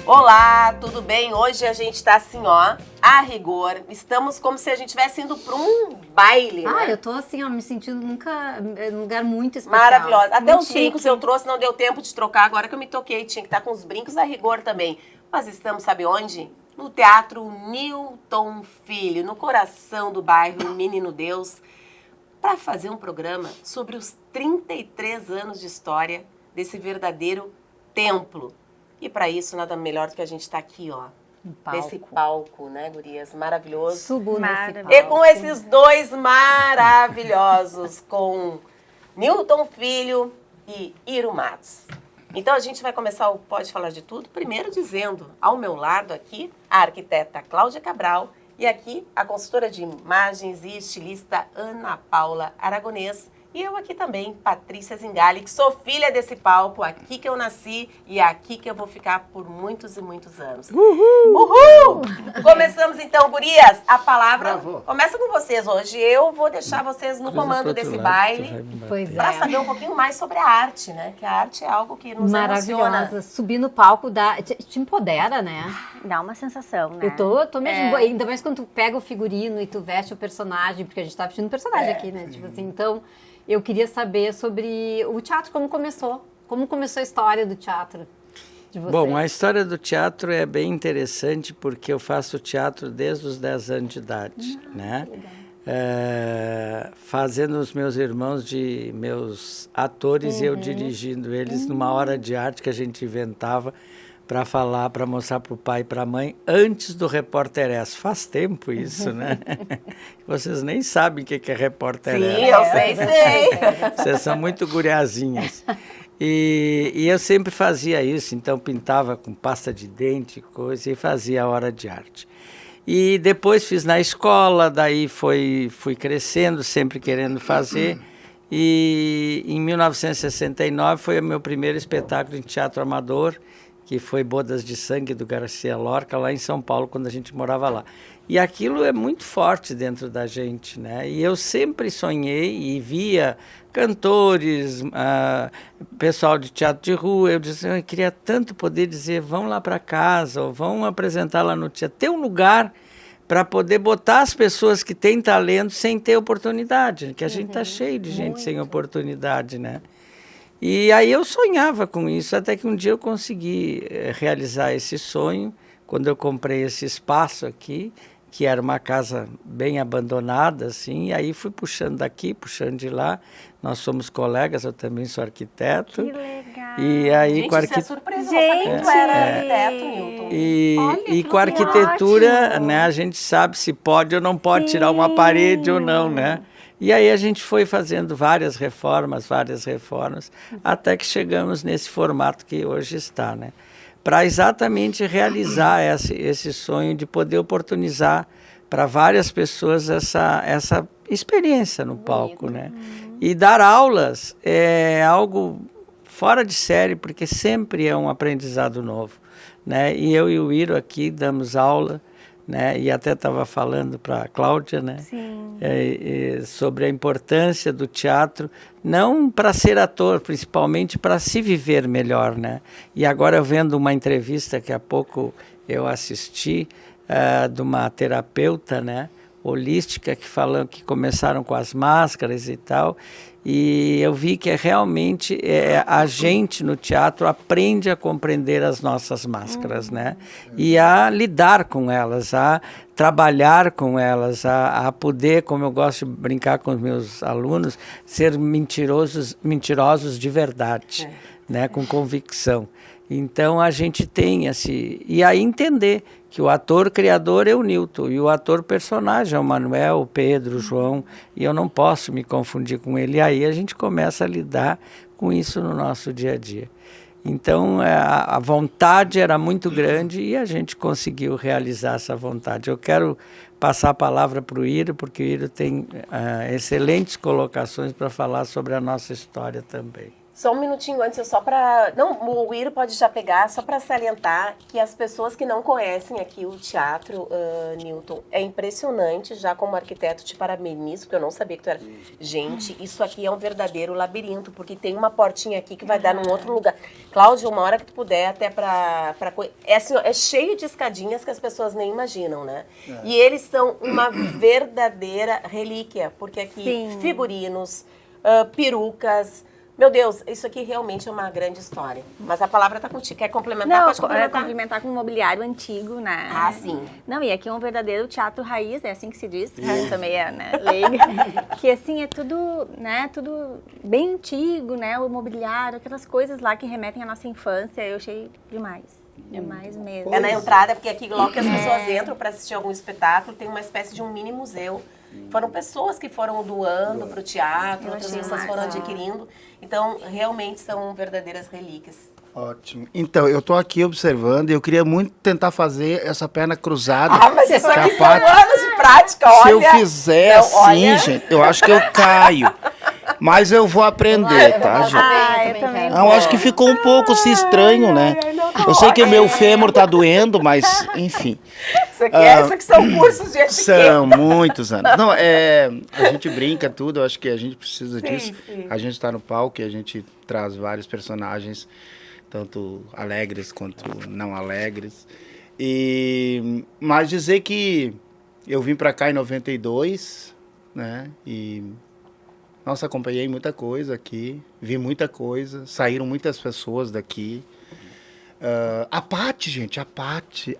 Olá, tudo bem? Hoje a gente tá assim, ó, a rigor. Estamos como se a gente estivesse indo para um baile, né? Eu tô assim, ó, me sentindo num lugar muito especial. Maravilhosa. Até muito os brincos eu trouxe, não deu tempo de trocar. Agora que eu me toquei, tinha que estar com os brincos a rigor também. Nós estamos, sabe onde? No Teatro Newton Filho, no coração do bairro Menino Deus, para fazer um programa sobre os 33 anos de história desse verdadeiro templo. E para isso, nada melhor do que a gente estar aqui, ó. Nesse palco, né, gurias? Maravilhoso. Subo nesse palco. E com esses dois maravilhosos, com Newton Filho e Iro Matos. Então a gente vai começar o Pode Falar de Tudo, primeiro dizendo, ao meu lado aqui, a arquiteta Cláudia Cabral e aqui a consultora de imagens e estilista Ana Paula Aragonês. E eu aqui também, Patrícia Zingali, que sou filha desse palco, aqui que eu nasci e aqui que eu vou ficar por muitos e muitos anos. Uhul! Uhul! Começamos então, gurias, a palavra começa com vocês hoje. Eu vou deixar vocês no comando desse baile para saber um pouquinho mais sobre a arte, né? Que a arte é algo que nos maravilhosa. emociona. Subir no palco te empodera, né? Dá uma sensação, né? Eu tô mesmo, ainda mais quando tu pega o figurino e tu veste o personagem, porque a gente tá vestindo um personagem aqui, né? Tipo assim, então... Eu queria saber sobre o teatro, como começou a história do teatro de vocês. Bom, a história do teatro é bem interessante porque eu faço teatro desde os 10 anos de idade, né? Fazendo os meus irmãos de meus atores e eu dirigindo eles numa hora de arte que a gente inventava para falar, para mostrar para o pai e para a mãe, antes do Repórter S. Faz tempo isso, né? Vocês nem sabem o que é Repórter S. Sim, eu sei. Vocês são muito guriazinhas. E eu sempre fazia isso, então pintava com pasta de dente, coisa, e fazia a hora de arte. E depois fiz na escola, daí fui crescendo, sempre querendo fazer. E em 1969 foi o meu primeiro espetáculo em teatro amador, que foi Bodas de Sangue, do Garcia Lorca, lá em São Paulo, quando a gente morava lá. E aquilo é muito forte dentro da gente, né? E eu sempre sonhei e via cantores, pessoal de teatro de rua, eu dizia, eu queria tanto poder dizer, vão lá para casa, ou vão apresentar lá no teatro, ter um lugar para poder botar as pessoas que têm talento sem ter oportunidade, que a gente está cheio de gente sem oportunidade, né? E aí eu sonhava com isso, até que um dia eu consegui realizar esse sonho, quando eu comprei esse espaço aqui, que era uma casa bem abandonada, assim, e aí fui puxando daqui, puxando de lá. Nós somos colegas, eu também sou arquiteto. Que legal! E aí, gente, com isso é surpresa, gente, tu era arquiteto, Newton. E com a arquitetura, né, a gente sabe se pode ou não pode tirar uma parede ou não, né? E aí a gente foi fazendo várias reformas, até que chegamos nesse formato que hoje está, né? Para exatamente realizar esse sonho de poder oportunizar para várias pessoas essa experiência no palco, né? E dar aulas é algo fora de série, porque sempre é um aprendizado novo, né? E eu e o Iro aqui damos aula, né? E até estava falando para a Cláudia, né? Sobre a importância do teatro, não para ser ator, principalmente para se viver melhor, né? E agora eu vendo uma entrevista que há pouco eu assisti de uma terapeuta, né? Holística, que começaram com as máscaras e tal, e eu vi que realmente a gente no teatro aprende a compreender as nossas máscaras, né? E a lidar com elas, a trabalhar com elas, a poder, como eu gosto de brincar com os meus alunos, ser mentirosos de verdade, né? Com convicção. Então a gente tem e aí entender que o ator criador é o Newton e o ator personagem é o Manuel, o Pedro, o João, e eu não posso me confundir com ele. E aí a gente começa a lidar com isso no nosso dia a dia. Então a vontade era muito grande e a gente conseguiu realizar essa vontade. Eu quero passar a palavra para o Iro, porque o Iro tem excelentes colocações para falar sobre a nossa história também. Só um minutinho antes, só para... Não, o Iro pode já pegar, só para salientar que as pessoas que não conhecem aqui o teatro, Newton, é impressionante, já como arquiteto te parabenizo, porque eu não sabia que tu era... Gente, isso aqui é um verdadeiro labirinto, porque tem uma portinha aqui que vai dar num outro lugar. Cláudio, uma hora que tu puder, até para é, assim, ó, é cheio de escadinhas que as pessoas nem imaginam, né? E eles são uma verdadeira relíquia, porque aqui figurinos, perucas... Meu Deus, isso aqui realmente é uma grande história. Mas a palavra está contigo. Quer complementar? Não, Pode complementar. complementar com um mobiliário antigo, né? Ah, sim. Não, e aqui é um verdadeiro teatro raiz, é assim que se diz, eu também é, né, leiga. Que assim, é tudo, né, tudo bem antigo, né, o mobiliário, aquelas coisas lá que remetem à nossa infância, eu achei demais. Demais mesmo. É na entrada, porque aqui logo que as pessoas entram para assistir algum espetáculo, tem uma espécie de um mini museu. Foram pessoas que foram doando para o teatro, outras pessoas foram adquirindo. Então, realmente são verdadeiras relíquias. Ótimo. Então, eu tô aqui observando e eu queria muito tentar fazer essa perna cruzada. Ah, mas isso aqui são Parte- anos de prática, olha. Se eu fizer Não, assim, olha. gente, eu acho que eu caio. Mas eu vou aprender, tá, gente? Eu também. Não, acho que ficou um pouco assim estranho, né? Eu sei que o meu fêmur tá doendo, mas enfim. Isso aqui, são cursos de etiqueta. São muitos anos. Não, a gente brinca tudo, eu acho que a gente precisa disso. sim. A gente tá no palco e a gente traz vários personagens, tanto alegres quanto não alegres. Mas dizer que eu vim pra cá em 92, né? E nossa, acompanhei muita coisa aqui, vi muita coisa, saíram muitas pessoas daqui. A Paty, gente, a Paty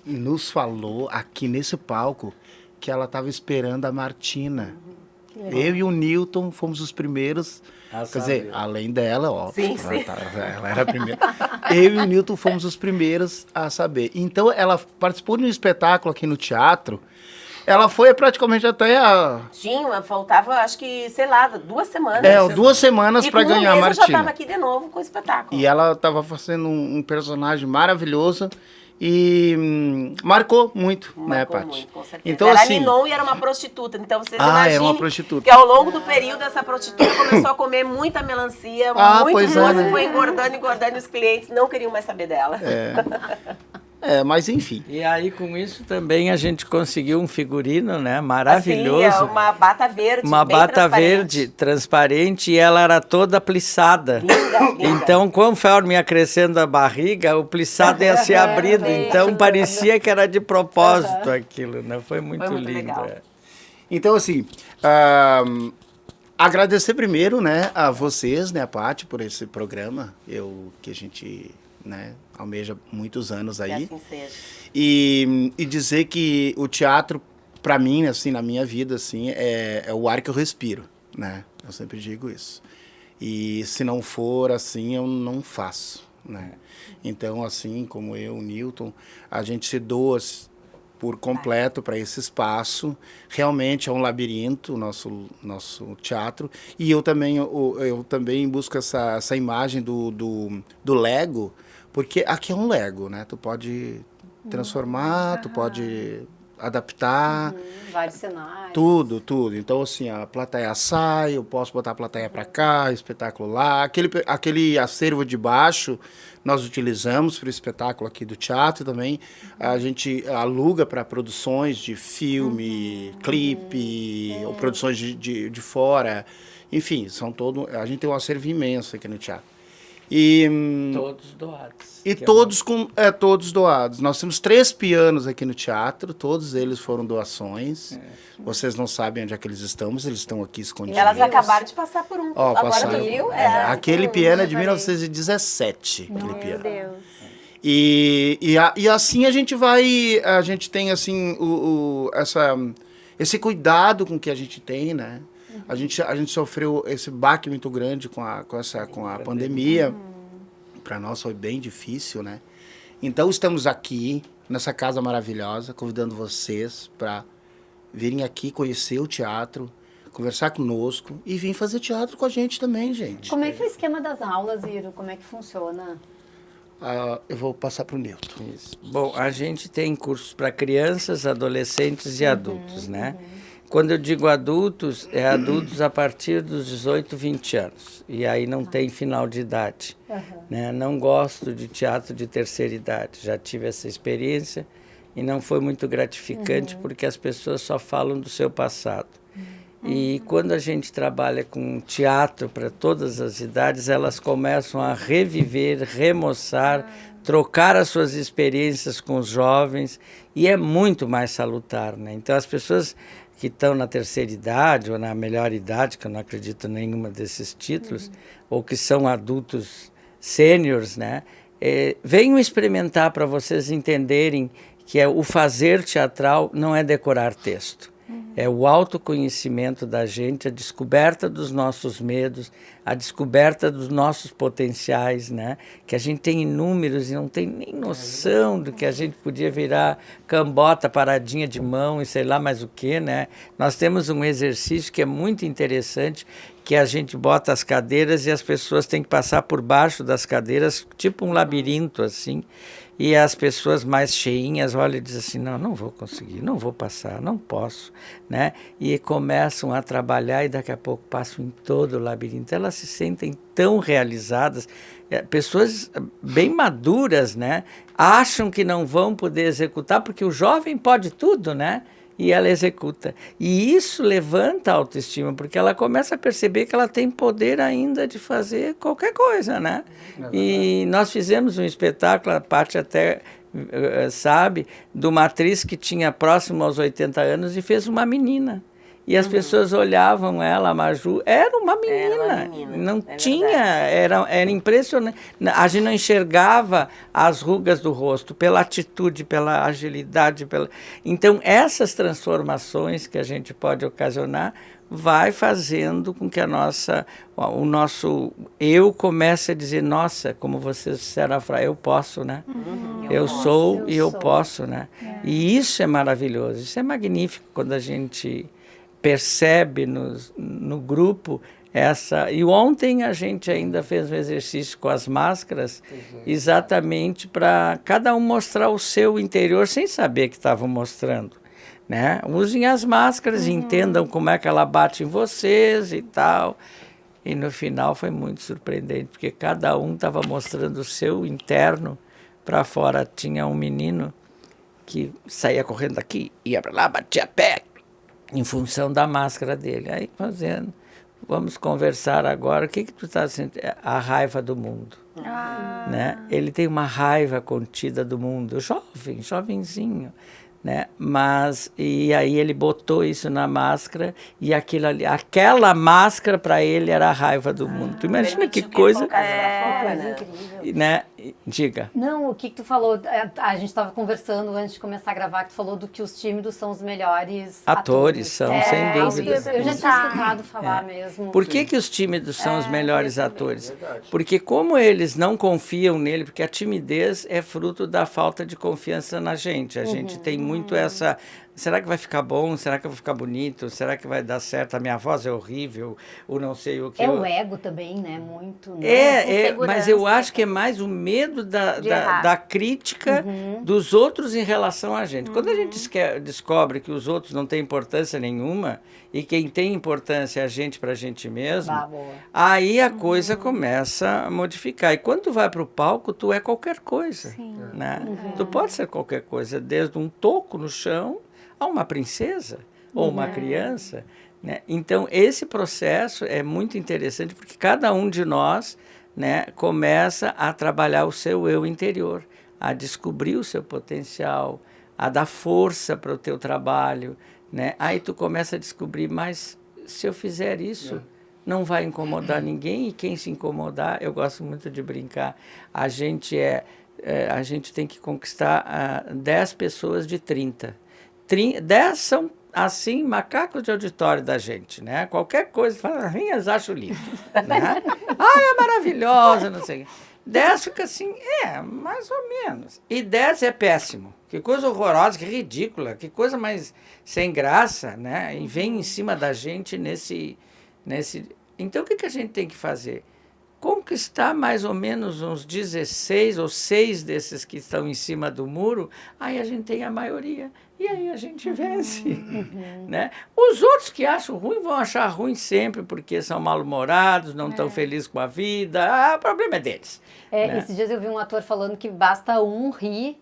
nos falou aqui nesse palco que ela estava esperando a Martina. Eu e o Newton fomos os primeiros, quer dizer, além dela, óbvio, Sim. ela era a primeira. Eu e o Newton fomos os primeiros a saber. Então ela participou de um espetáculo aqui no teatro. Ela foi praticamente até a... Tinha, faltava, acho que, sei lá, 2 semanas. 2 semanas para ganhar a E com 1 mês eu já Martina. estava aqui de novo com o espetáculo. E ela estava fazendo um personagem maravilhoso e marcou muito, né, Marcou Paty? muito, com certeza. Então, Era assim... Ninon e era uma prostituta. Então, vocês Ah, imaginem era uma prostituta. que ao longo do período essa prostituta começou a comer muita melancia, muito pois é, doce, né? foi engordando e os clientes não queriam mais saber dela. Mas enfim. E aí, com isso, também a gente conseguiu um figurino, né? Assim, Maravilhoso. é uma bata verde, Uma bem bata transparente. verde, transparente, e ela era toda plissada. Linda. Então, conforme ia crescendo a barriga, o plissado ia se abrindo. Então, parecia que era de propósito aquilo, né? Foi muito muito lindo. legal. Então, assim, agradecer primeiro, né, a vocês, né, a Paty, por esse programa, que a gente, né, almeja muitos anos Que aí. assim seja. E dizer que o teatro, para mim, assim, na minha vida, assim, é o ar que eu respiro, né? Eu sempre digo isso. E se não for assim, eu não faço, né? Então, assim como eu, o Newton, a gente se doa por completo para esse espaço. Realmente é um labirinto, o nosso teatro. E eu também busco essa imagem do Lego, porque aqui é um Lego, né? Tu pode transformar, tu pode adaptar. Vários cenários. Tudo. Então, assim, a plateia sai, eu posso botar a plateia para cá, espetáculo lá. Aquele acervo de baixo nós utilizamos para o espetáculo aqui do teatro também. A gente aluga para produções de filme, clipe, ou produções de fora. Enfim, a gente tem um acervo imenso aqui no teatro. Todos doados. E todos doados. Nós temos 3 pianos aqui no teatro, todos eles foram doações. Vocês não sabem onde é que eles estão aqui escondidos. Elas acabaram de passar por um. Ó, Agora passaram. tu viu? Aquele piano é de reparei. 1917. Aquele Meu piano. Deus. E assim a gente tem assim esse cuidado com que a gente tem, né? A gente sofreu esse baque muito grande com a pandemia. Para nós foi bem difícil, né? Então estamos aqui nessa casa maravilhosa, convidando vocês para virem aqui conhecer o teatro, conversar conosco e vir fazer teatro com a gente também, gente. Como é que é o esquema das aulas, Iro? Como é que funciona? Eu vou passar para o Newton. Isso. Bom, a gente tem cursos para crianças, adolescentes e adultos, né? Quando eu digo adultos, é adultos a partir dos 18, 20 anos. E aí não tem final de idade. Né? Não gosto de teatro de terceira idade. Já tive essa experiência e não foi muito gratificante porque as pessoas só falam do seu passado. E quando a gente trabalha com teatro para todas as idades, elas começam a reviver, remoçar, trocar as suas experiências com os jovens, e é muito mais salutar, né? Então as pessoas que estão na terceira idade ou na melhor idade, que eu não acredito em nenhuma desses títulos, ou que são adultos sêniores, né? Venham experimentar para vocês entenderem que o fazer teatral não é decorar texto. É o autoconhecimento da gente, a descoberta dos nossos medos, a descoberta dos nossos potenciais, né? Que a gente tem inúmeros e não tem nem noção do que a gente podia virar cambota, paradinha de mão e sei lá mais o que, né? Nós temos um exercício que é muito interessante, que a gente bota as cadeiras e as pessoas têm que passar por baixo das cadeiras, tipo um labirinto, assim. E as pessoas mais cheinhas olham e dizem assim, não vou conseguir, não vou passar, não posso, né? E começam a trabalhar e daqui a pouco passam em todo o labirinto. Elas se sentem tão realizadas. Pessoas bem maduras, né? Acham que não vão poder executar porque o jovem pode tudo, né? E ela executa. E isso levanta a autoestima, porque ela começa a perceber que ela tem poder ainda de fazer qualquer coisa, né? E nós fizemos um espetáculo, a parte até sabe, de uma atriz que tinha próximo aos 80 anos e fez uma menina. E as pessoas olhavam ela, a Maju, era uma menina, não tinha, era impressionante. A gente não enxergava as rugas do rosto, pela atitude, pela agilidade. Então, essas transformações que a gente pode ocasionar vai fazendo com que o nosso eu comece a dizer, nossa, como vocês disseram, eu posso, né? Eu sou e eu posso, né? E isso é maravilhoso, isso é magnífico quando a gente percebe no grupo essa... E ontem a gente ainda fez um exercício com as máscaras, exatamente para cada um mostrar o seu interior sem saber que estavam mostrando, né? Usem as máscaras e entendam como é que ela bate em vocês e tal. E no final foi muito surpreendente, porque cada um estava mostrando o seu interno para fora. Tinha um menino que saía correndo aqui, ia para lá, batia pé, em função da máscara dele. Aí fazendo, vamos conversar agora, o que tu está sentindo? A raiva do mundo. Né? Ele tem uma raiva contida do mundo, jovenzinho, né? Mas, e aí ele botou isso na máscara e aquela máscara para ele era a raiva do mundo. Tu imagina que coisa... né? Diga. Não, o que tu falou, a gente estava conversando antes de começar a gravar, que tu falou do que os tímidos são os melhores atores. São, sem dúvida. Eu já tinha escutado falar mesmo. Por que os tímidos são os melhores atores? Porque como eles não confiam nele, porque a timidez é fruto da falta de confiança na gente. A gente tem muito essa... Será que vai ficar bom? Será que eu vou ficar bonito? Será que vai dar certo? A minha voz é horrível? Ou não sei o que. O ego também, né? Muito. Né? Mas eu acho que é mais o medo da crítica dos outros em relação a gente. Quando a gente descobre que os outros não têm importância nenhuma e quem tem importância é a gente para a gente mesmo, aí a coisa começa a modificar. E quando tu vai para o palco, tu é qualquer coisa. Né? Tu pode ser qualquer coisa, desde um toco no chão a uma princesa ou uma criança, né? Então, esse processo é muito interessante porque cada um de nós, né, começa a trabalhar o seu eu interior, a descobrir o seu potencial, a dar força para o teu trabalho, né? Aí tu começa a descobrir, mas se eu fizer isso, não vai incomodar ninguém, e quem se incomodar, eu gosto muito de brincar, a gente tem que conquistar 10 pessoas de 30. 10 são, assim, macacos de auditório da gente, né? Qualquer coisa, elas acham lindo, né? É maravilhosa, não sei o quê. 10 fica assim, mais ou menos. E 10 é péssimo. Que coisa horrorosa, que ridícula, que coisa mais sem graça, né? E vem em cima da gente nesse... Então, o que a gente tem que fazer? Conquistar mais ou menos uns 16 ou 6 desses que estão em cima do muro, aí a gente tem a maioria. e aí a gente vence, né? Os outros que acham ruim vão achar ruim sempre porque são mal-humorados, não estão felizes com a vida, o problema é deles. Né? Esses dias eu vi um ator falando que basta um rir,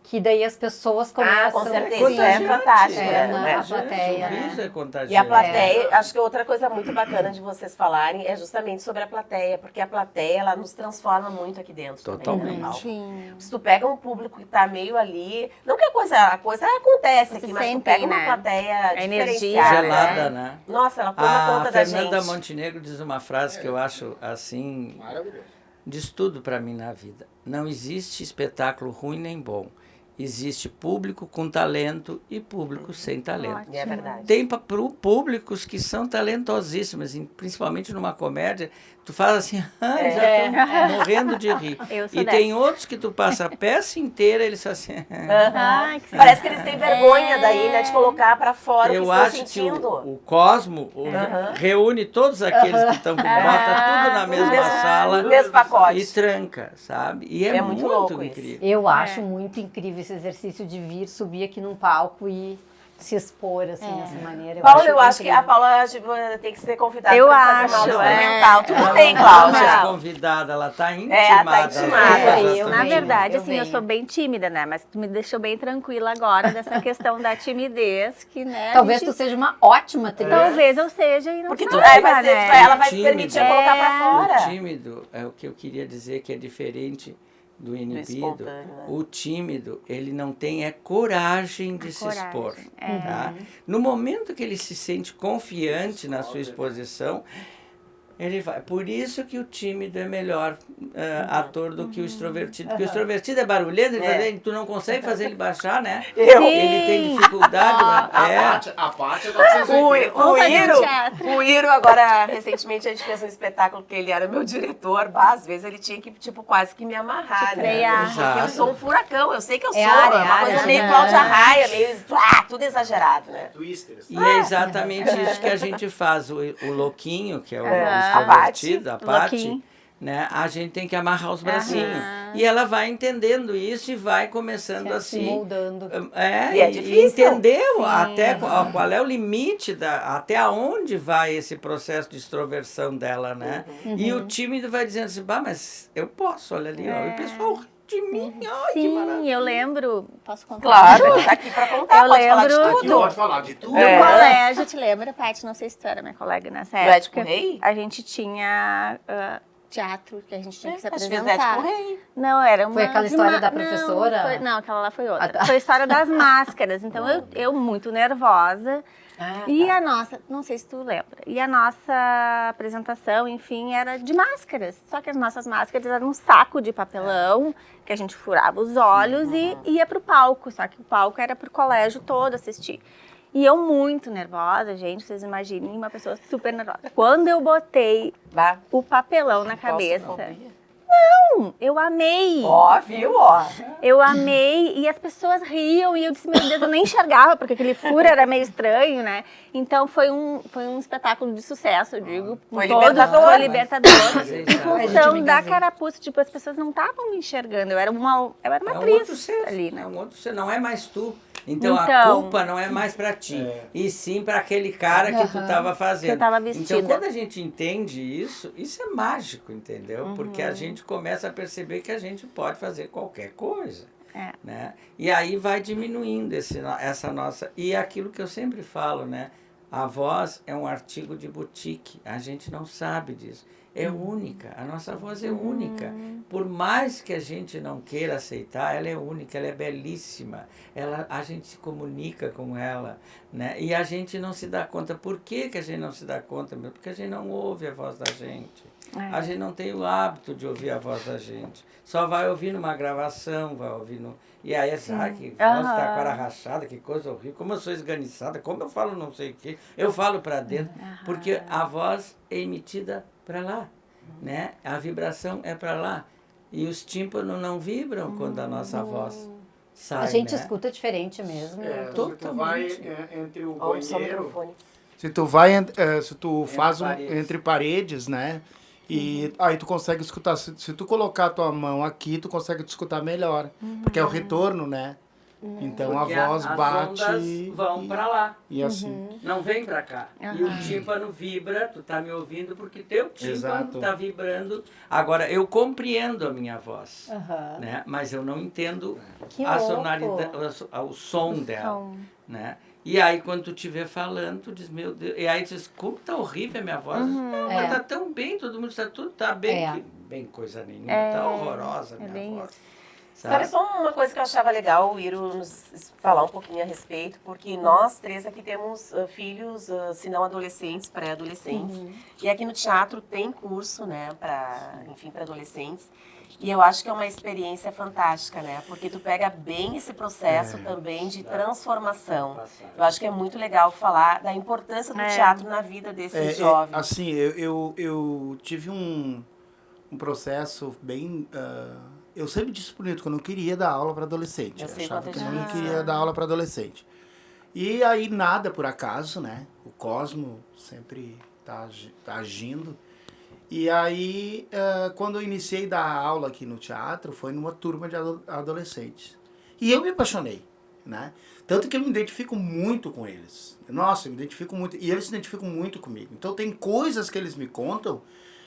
que daí as pessoas começam... com certeza, Sim, isso é fantástico. a plateia, O riso é E a contagiante. plateia, acho que outra coisa muito bacana de vocês falarem é justamente sobre a plateia, porque a plateia, ela nos transforma muito aqui dentro. Também, né, Paulo? Sim. Se tu pega um público que tá meio ali, não que a coisa acontece aqui, mas tu sente, pega uma né? plateia A energia, diferenciada, Gelada, né? Nossa, ela toma A conta da gente. Fernanda Montenegro diz uma frase que eu acho, assim, diz tudo para mim na vida. Não existe espetáculo ruim nem bom. Existe público com talento e público sem talento. E é verdade. Tem públicos que são talentosíssimos, principalmente numa comédia, tu faz assim, já estão morrendo de rir. Eu sou E tem outros que tu passa a peça inteira, eles assim... Ai, que Parece que eles têm vergonha daí, né, de colocar pra fora o que Eu estão acho que sentindo. o Cosmo reúne todos aqueles que estão, bota tudo na mesma sala no mesmo pacote. e tranca, sabe? E é, É muito louco incrível. Eu acho muito incrível esse exercício de vir, subir aqui num palco e se expor, assim, dessa maneira. Paula, eu acho que incrível. a Paula tem que ser convidada Eu pra fazer uma acho, aula é. experimental. Tu não tem, Ela não é Cláudia? convidada, ela está ela intimada. tá intimada. Eu Na venho, verdade, eu assim, eu venho. sou bem tímida, né? Mas tu me deixou bem tranquila agora dessa questão da timidez, que, né? a Talvez gente- tu seja uma ótima atriz. Talvez eu seja e não Porque tu, saiba, aí vai ser, né? ela vai se Tímido. permitir colocar pra O fora. tímido, é o que eu queria dizer que é diferente do inibido. espontâneo, né? O tímido, ele não tem coragem de se coragem, expor. Tá? No momento que ele se sente confiante na sua exposição, ele vai. Por isso que o tímido é melhor ator do que o extrovertido. Porque o extrovertido é barulhento, tu não consegue fazer ele baixar, né? Ele tem dificuldade. A parte é 980. O fazer Iro, teatro. o Iro, agora, recentemente, a gente fez um espetáculo que ele era meu diretor, às vezes ele tinha que, tipo, quase que me amarrar, né? frear. Porque eu Exato. sou um furacão, eu sei que eu sou, área, uma coisa área, meio né? Cláudia Raia, meio, tudo exagerado, né? Twisters. E é exatamente isso que a gente faz. O louquinho, que é o a extrovertido, a Paty. Paty, Louquinho. né? A gente tem que amarrar os bracinhos. E ela vai entendendo isso e vai começando Se assim. moldando. E é E difícil. entendeu até qual é o limite, até aonde vai esse processo de extroversão dela, né? E o tímido vai dizendo assim, bah, mas eu posso, olha ali, ó, e o pessoal ri de mim, ai, que maravilha. Sim, eu lembro. Posso contar? Claro, tá aqui pra contar, Eu pode falar de lembro- Aqui tudo. pode falar de tudo. No colégio, te lembra, Paty? Não sei se tu era minha colega nessa Do Ético época. Rei? A gente tinha teatro que a gente tinha que se Acho que apresentar. Ético Rei. Não, era uma... Foi aquela de história uma- da professora? Não, aquela lá foi outra. Ah, tá. Foi a história das máscaras. Então, eu muito nervosa. E tá. a nossa... Não sei se tu lembra. E a nossa apresentação, enfim, era de máscaras. Só que as nossas máscaras eram um saco de papelão que a gente furava os olhos e ia pro palco. Só que o palco era pro colégio todo assistir. E eu muito nervosa, gente. Vocês imaginem uma pessoa super nervosa. Quando eu botei Vá. o papelão na cabeça... Claustrofobia. Eu amei! Ó, viu, ó. Eu amei e as pessoas riam e eu disse, meu Deus, eu nem enxergava, porque aquele furo era meio estranho, né? Então foi um espetáculo de sucesso, eu digo. Foi Todos- libertador, Foi né? libertador. Mas aí, Em sabe, função da carapuça, tipo, as pessoas não estavam me enxergando. Eu era uma é um atriz outro ser, ali, né? é um outro ser, não é mais tu. Então, a Então. culpa não é mais pra ti, e sim pra aquele cara que tu tava fazendo. Que eu tava Então, vestida. quando a gente entende isso é mágico, entendeu? Porque a gente começa a perceber que a gente pode fazer qualquer coisa. É. Né? E aí vai diminuindo essa nossa... E é aquilo que eu sempre falo, né? A voz é um artigo de boutique, a gente não sabe disso. É única, a nossa voz é única. Por mais que a gente não queira aceitar, ela é única, ela é belíssima. A gente se comunica com ela, né? E a gente não se dá conta. Por que a gente não se dá conta? Porque a gente não ouve a voz da gente. A gente não tem o hábito de ouvir a voz da gente. Só vai ouvir numa gravação, vai ouvir no... E aí, sabe que voz tá com a cara rachada, que coisa horrível. Como eu sou esganiçada, como eu falo não sei o quê. Eu falo para dentro, porque a voz é emitida para lá, né? A vibração é para lá. E os tímpanos não vibram quando a nossa voz sai, A gente né? escuta diferente mesmo. Se tu vai entre o Ó, só o banheiro... microfone. Se tu faz paredes. entre paredes, né? E aí tu consegue escutar. Se tu colocar a tua mão aqui, tu consegue te escutar melhor. Porque é o retorno, né? Então Porque a voz as bate ondas vão para lá. e assim. Não vem para cá. E o tímpano vibra, tu tá me ouvindo porque teu tímpano Exato. tá vibrando. Agora, eu compreendo a minha voz, Aham. né? Mas eu não entendo Que a louco. sonoridade, o som dela, som. né? E aí, quando tu estiver falando, tu diz, meu Deus... E aí tu diz, como tá horrível a minha voz. Não, mas tá tão bem, todo mundo está tudo tá bem. É. Que, bem coisa nenhuma, tá horrorosa a minha bem voz. Sabe, só uma coisa que eu achava legal o Iro nos falar um pouquinho a respeito, porque nós três aqui temos filhos, se não adolescentes, pré-adolescentes. E aqui no teatro tem curso, né, para adolescentes. E eu acho que é uma experiência fantástica, né? Porque tu pega bem esse processo também de transformação. Eu acho que é muito legal falar da importância do teatro na vida desses jovens. Assim, eu tive um processo bem... eu sempre disse pro Nito que eu não queria dar aula para adolescente. Eu sei achava quanto que é eu não difícil. queria dar aula para adolescente. E aí nada por acaso, né? O Cosmo sempre tá agindo. E aí, quando eu iniciei dar aula aqui no teatro, foi numa turma de adolescentes. E eu me apaixonei, né? Tanto que eu me identifico muito com eles. Nossa, eu me identifico muito. E eles se identificam muito comigo. Então tem coisas que eles me contam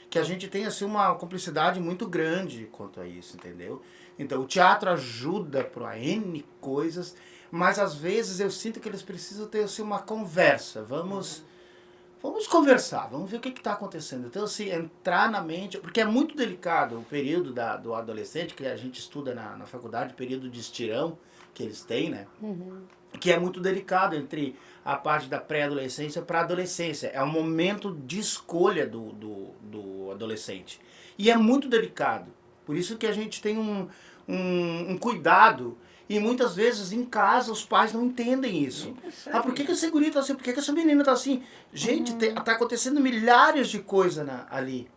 que a gente tem assim uma cumplicidade muito grande quanto a isso, entendeu? Então o teatro ajuda para N coisas, mas às vezes eu sinto que eles precisam ter assim uma conversa. Vamos conversar, vamos ver o que está acontecendo. Então, assim, entrar na mente, porque é muito delicado o período do adolescente, que a gente estuda na faculdade, o período de estirão que eles têm, né? Que é muito delicado entre a parte da pré-adolescência para a adolescência. É um momento de escolha do adolescente. E é muito delicado. Por isso que a gente tem um cuidado. E muitas vezes em casa os pais não entendem isso. Por que esse guri tá assim? Por que essa menina tá assim? Gente, tá acontecendo milhares de coisas ali.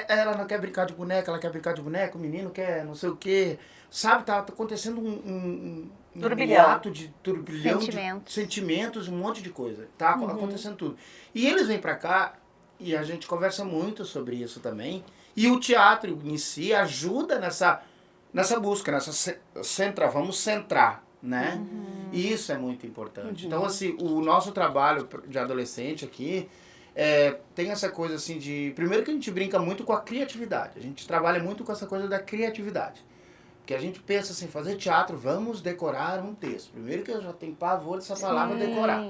Ela não quer brincar de boneca, ela quer brincar de boneca, o menino quer não sei o quê. Sabe, tá acontecendo um hiato de turbilhão de sentimentos, um monte de coisa. Tá acontecendo tudo. E eles vêm pra cá e a gente conversa muito sobre isso também. E o teatro em si ajuda nessa busca, vamos centrar, né? E isso é muito importante. Então, assim, o nosso trabalho de adolescente aqui tem essa coisa assim de... Primeiro que a gente brinca muito com a criatividade. A gente trabalha muito com essa coisa da criatividade. Porque a gente pensa assim, fazer teatro, vamos decorar um texto. Primeiro que eu já tenho pavor dessa palavra decorar.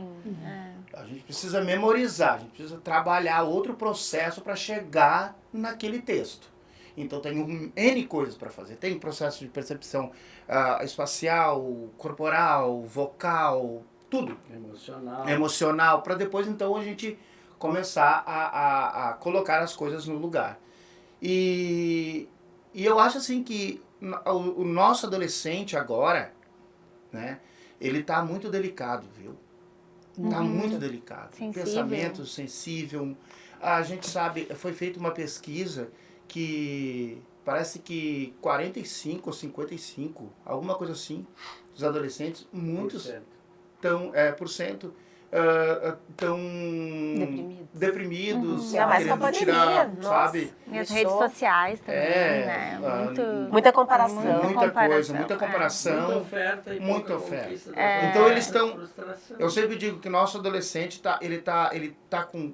A gente precisa memorizar, a gente precisa trabalhar outro processo para chegar naquele texto. Então tem N coisas para fazer. Tem processo de percepção espacial, corporal, vocal, tudo. Emocional, para depois então a gente começar a colocar as coisas no lugar. E eu acho assim que o nosso adolescente agora, né, ele tá muito delicado, viu? Tá muito delicado. Sensível. Pensamento sensível. A gente sabe, foi feita uma pesquisa que parece que 45 ou 55, alguma coisa assim, dos adolescentes, muitos estão deprimidos, Ainda mais com a querendo pandemia, tirar, nossa. sabe? E as redes sociais também, né? Muita comparação. Muita coisa, muita é. comparação. Muita oferta e Muita pouca oferta. conquista. Então eles estão... Frustração. Eu sempre digo que o nosso adolescente ele tá com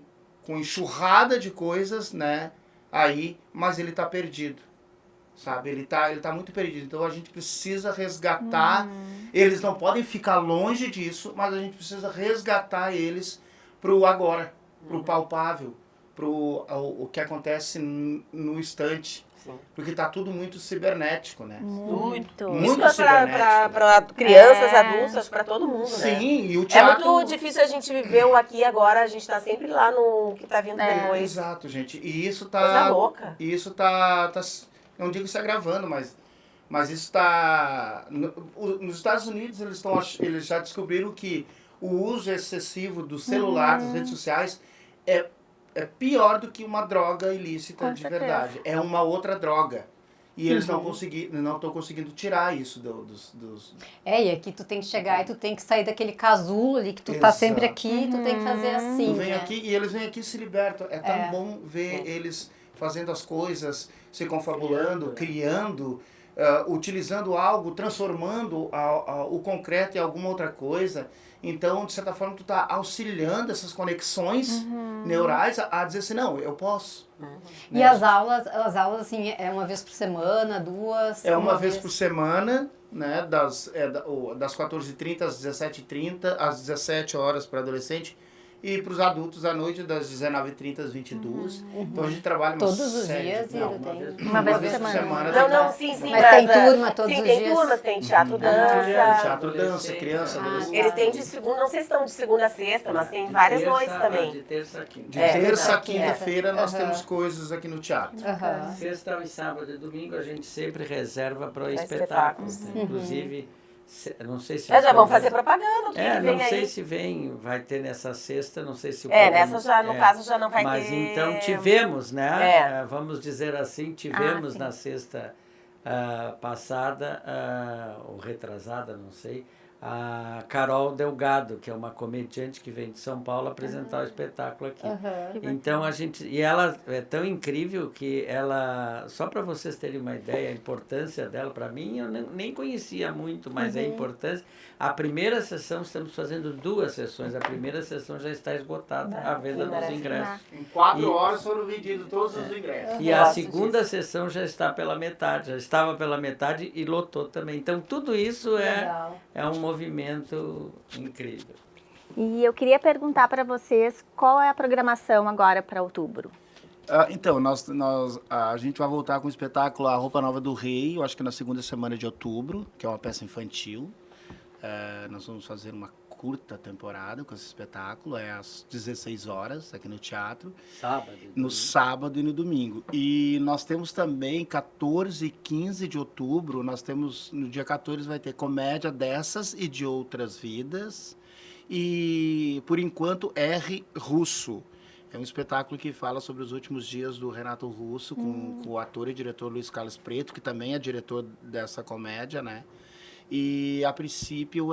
enxurrada de coisas, né? Aí, mas ele tá perdido, sabe? Ele tá muito perdido. Então a gente precisa resgatar. Eles não podem ficar longe disso, mas a gente precisa resgatar eles pro agora, pro palpável, pro o que acontece no instante. Sim. Porque tá tudo muito cibernético, né? Muito. Muito Isso cibernético. para crianças, adultos, para todo mundo, né? Sim, e o É teatro... muito difícil a gente viver o aqui e agora, a gente tá sempre lá no que tá vindo depois. Exato, gente. E isso tá... Coisa louca. E isso tá não digo se agravando, mas isso está... Nos Estados Unidos, eles já descobriram que o uso excessivo do celular, das redes sociais, é pior do que uma droga ilícita Com de certeza. verdade. É uma outra droga. E eles não estão conseguindo tirar isso dos... E aqui tu tem que chegar e tu tem que sair daquele casulo ali, que tu tá sempre aqui, tu tem que fazer assim, Tu vem né? aqui e eles vêm aqui e se libertam. É tão bom ver eles fazendo as coisas, se confabulando, criando. utilizando algo, transformando o concreto em alguma outra coisa. Então, de certa forma, tu está auxiliando essas conexões neurais a dizer assim, não, eu posso. E né? as aulas assim, é uma vez por semana, duas? É uma vez por semana, né, das 14h30 às 17h30, às 17 horas para adolescente, e para os adultos à noite, das 19h30 às 22h. Então a gente trabalha Todos os dias, não, Iro, tem? Uma vez por por semana. semana. Não, sim, Mas tem turma todos sim, os tem dias? turmas, tem teatro, dança. Teatro, dança, criança, adolescente. Eles têm de segunda, não sei se estão de segunda a sexta, mas tem várias noites também. De terça a quinta. De É, terça a verdade, quinta-feira nós temos coisas aqui no teatro. Sexta e sábado e domingo a gente sempre reserva para espetáculos. espetáculos. Inclusive, não sei se... Já vão fazer propaganda, o que É, vem não sei aí. se vai ter nessa sexta, não sei se o É, programa- nessa já, no caso, já não vai Mas ter... então tivemos, né? É. Vamos dizer assim, tivemos sim. na sexta passada, ou retrasada, não sei, a Carol Delgado, que é uma comediante que vem de São Paulo apresentar o espetáculo aqui. Então e ela é tão incrível que ela, só para vocês terem uma ideia, a importância dela, para mim, eu nem conhecia muito, mas a importância. A primeira sessão, estamos fazendo 2 sessões, a primeira sessão já está esgotada, a venda dos ingressos. Em 4 E- horas foram vendidos todos os ingressos. E a Gosto segunda sessão já está pela metade, já estava pela metade e lotou também. Então tudo isso Legal. é um movimento incrível. E eu queria perguntar para vocês qual é a programação agora para outubro. Então, a gente vai voltar com o espetáculo A Roupa Nova do Rei, eu acho que na segunda semana de outubro, que é uma peça infantil. Nós vamos fazer uma curta temporada com esse espetáculo, é às 16 horas aqui no teatro, Sábado. no sábado e no domingo. E nós temos também 14 e 15 de outubro, no dia 14 vai ter Comédia Dessas e de Outras Vidas, e por enquanto R. Russo. É um espetáculo que fala sobre os últimos dias do Renato Russo, com o ator e diretor Luiz Carlos Preto, que também é diretor dessa comédia, né? E a princípio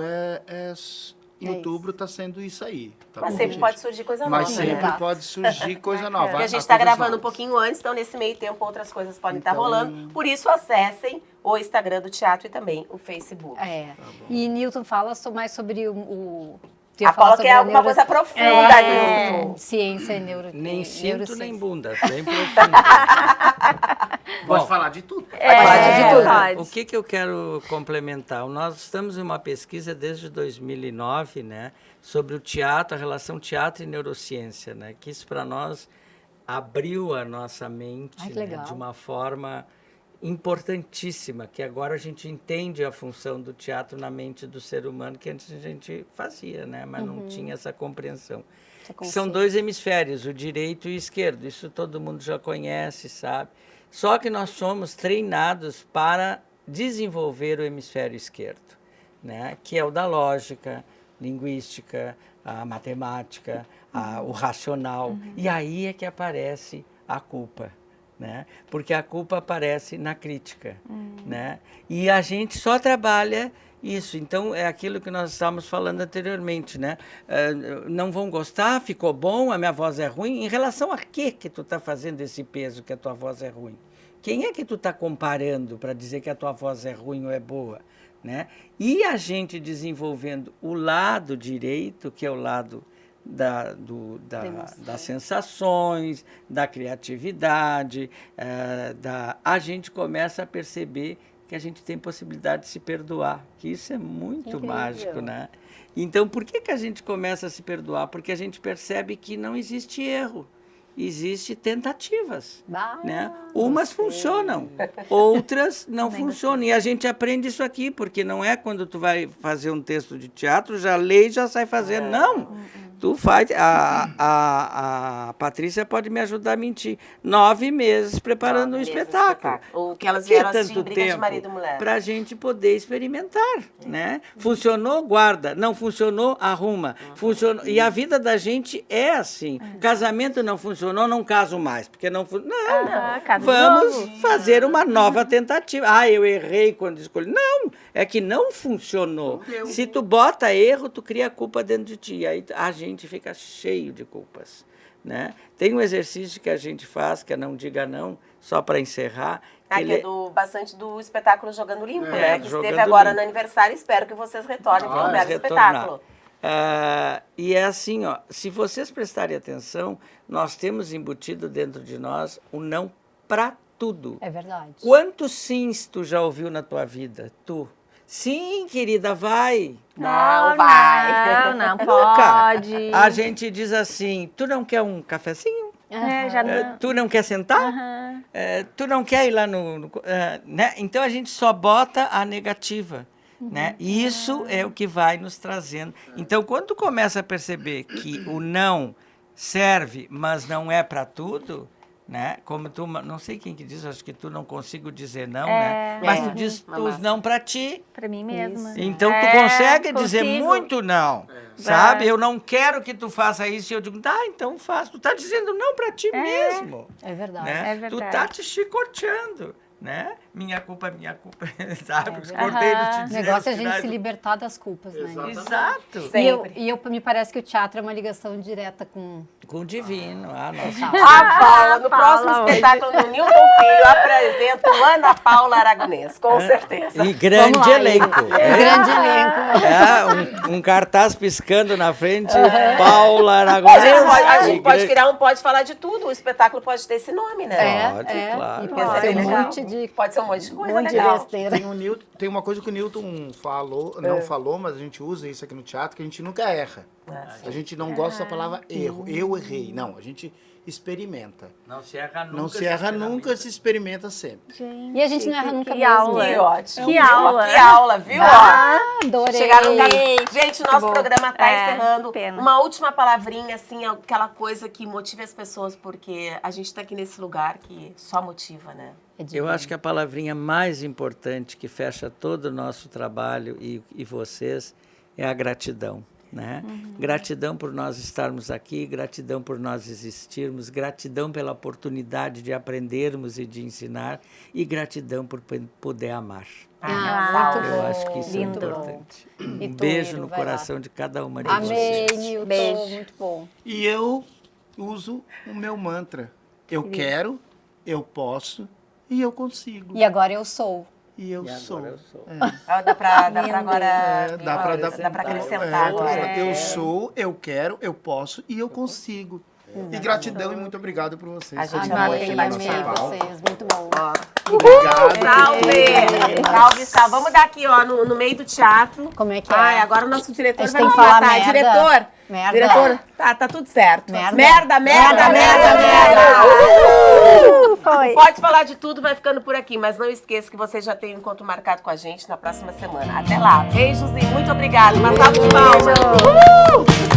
em outubro está sendo isso aí. Tá Mas bom, sempre gente? pode surgir coisa nova. Mas sempre né? pode surgir coisa nova. Porque a gente há está coisas gravando um novas. pouquinho antes, então nesse meio tempo outras coisas podem estar Então- rolando. Por isso acessem o Instagram do teatro e também o Facebook. É. E Newton, fala mais sobre tu ia A falar Paula sobre quer alguma coisa profunda, Nilton. Ciência e Nem cinto, neurociência. nem bunda, bem profundo. Pode Bom, falar de tudo. Pode. O que eu quero complementar? Nós estamos em uma pesquisa desde 2009, né, sobre o teatro, a relação teatro e neurociência, né, que isso para nós abriu a nossa mente, Ai, que né, legal. de uma forma importantíssima, que agora a gente entende a função do teatro na mente do ser humano, que antes a gente fazia, né, mas não tinha essa compreensão. São 2 hemisférios, o direito e o esquerdo, isso todo mundo já conhece, sabe? Só que nós somos treinados para desenvolver o hemisfério esquerdo, né? Que é o da lógica, linguística, a matemática, o racional. E aí é que aparece a culpa, né? Porque a culpa aparece na crítica, né? E a gente só trabalha isso. Então, é aquilo que nós estávamos falando anteriormente, né? Não vão gostar, ficou bom, a minha voz é ruim. Em relação a que tu está fazendo esse peso que a tua voz é ruim? Quem é que tu está comparando para dizer que a tua voz é ruim ou é boa? Né? E a gente desenvolvendo o lado direito, que é o lado das sensações, da criatividade, a gente começa a perceber que a gente tem possibilidade de se perdoar, que isso é muito mágico, né? Então, por que a gente começa a se perdoar? Porque a gente percebe que não existe erro, existe tentativas, né? Umas funcionam, outras não funcionam. E a gente aprende isso aqui, porque não é quando tu vai fazer um texto de teatro, já lê e já sai fazendo. Não! Tu faz... A Patrícia pode me ajudar a mentir. 9 meses preparando um espetáculo. O que elas Por que vieram assistir tanto em Briga de tempo? Marido e Mulher. Para a gente poder experimentar, né? Funcionou, guarda. Não funcionou, arruma. Funcionou. E a vida da gente é assim. Casamento não funcionou, não caso mais. Porque não funcionou. Não. casa de Vamos novo. fazer uma nova tentativa. Ah, eu errei quando escolhi. Não, é que não funcionou. Se tu bota erro, tu cria culpa dentro de ti. Aí a gente fica cheio de culpas, né? Tem um exercício que a gente faz, que é Não Diga Não, só para encerrar, Aqui é bastante do espetáculo Jogando Limpo, né? Que esteve Jogando agora Limpo. no aniversário. Espero que vocês retornem. Foi um Vamos belo retornar. espetáculo. E é assim, ó, se vocês prestarem atenção, nós temos embutido dentro de nós o não para tudo. É verdade. Quantos sims tu já ouviu na tua vida? Tu? Sim, querida, vai. Não vai. Não Nunca. pode. A gente diz assim, tu não quer um cafezinho? Já não. Tu não quer sentar? Aham. Tu não quer ir lá né? Então a gente só bota a negativa. Né? E isso é o que vai nos trazendo. Então, quando tu começa a perceber que o não serve, mas não é para tudo, né? Como tu, não sei quem que diz, acho que tu não consigo dizer não, né? Mas tu diz os não para ti. Pra mim mesma. Então, tu consegue dizer consigo. muito não, sabe? Eu não quero que tu faça isso. E eu digo, tá, então faz. Tu tá dizendo não para ti mesmo. É verdade. Né? É verdade. Tu tá te chicoteando, né? Minha culpa, sabe? Os verdade. cordeiros te O dizem. negócio é a gente se libertar das culpas, né? Exato. Sempre. Me parece que o teatro é uma ligação direta com... Com o divino. Nossa. A Paula, no próximo espetáculo do Newton Filho, apresento Ana Paula Aragonês, com certeza. E grande Vamos lá, elenco. Um grande elenco. Um cartaz piscando na frente, Paula Aragonês. A gente pode criar Pode Falar de Tudo. O espetáculo pode ter esse nome, né? Pode, claro. E Pode pode ser ser um legal. monte de... Pode ser um monte de coisa monte de legal. besteira. Tem uma coisa que o Newton falou, não falou, mas a gente usa isso aqui no teatro, que a gente nunca erra. A gente não gosta da palavra erro. Eu errei. Não, a gente experimenta. Não se erra nunca. Não se erra nunca, se experimenta sempre. Gente, E a gente não erra nunca que mesmo. aula. Que ótimo. Que aula. Que aula, viu? Adorei. Chegaram no caminho. Gente, o nosso bom. programa tá É, encerrando. pena. Uma última palavrinha, assim, aquela coisa que motive as pessoas, porque a gente tá aqui nesse lugar que só motiva, né? Eu acho que a palavrinha mais importante que fecha todo o nosso trabalho e vocês é a gratidão. Né? Gratidão por nós estarmos aqui, gratidão por nós existirmos, gratidão pela oportunidade de aprendermos e de ensinar e gratidão por poder amar. Muito Eu bom. acho que isso Lindo. é importante. E Um tu, beijo Iro, no vai coração lá. de cada uma de Amei, vocês. Newton. Beijo. Muito bom. E eu uso o meu mantra. Eu quero, eu posso e eu consigo. E agora eu sou. E eu sou. Dá pra agora. Dá pra acrescentar agora. Eu sou, eu quero, eu posso e eu consigo. E gratidão e muito obrigado por vocês. A gente Amei, amei, amei vocês. Muito bom. Obrigado. Salve! Salve, salve. Vamos dar aqui, ó, no meio do teatro. Como é que é? Ai, agora o nosso diretor A gente vai tem nos que falar matar. merda. Diretor! Merda. Diretor, tá tudo certo. Merda. Merda. Foi. Pode Falar de Tudo, vai ficando por aqui, mas não esqueça que você já tem um encontro marcado com a gente na próxima semana. Até lá. Beijos e muito obrigada. Uma salva de palmas.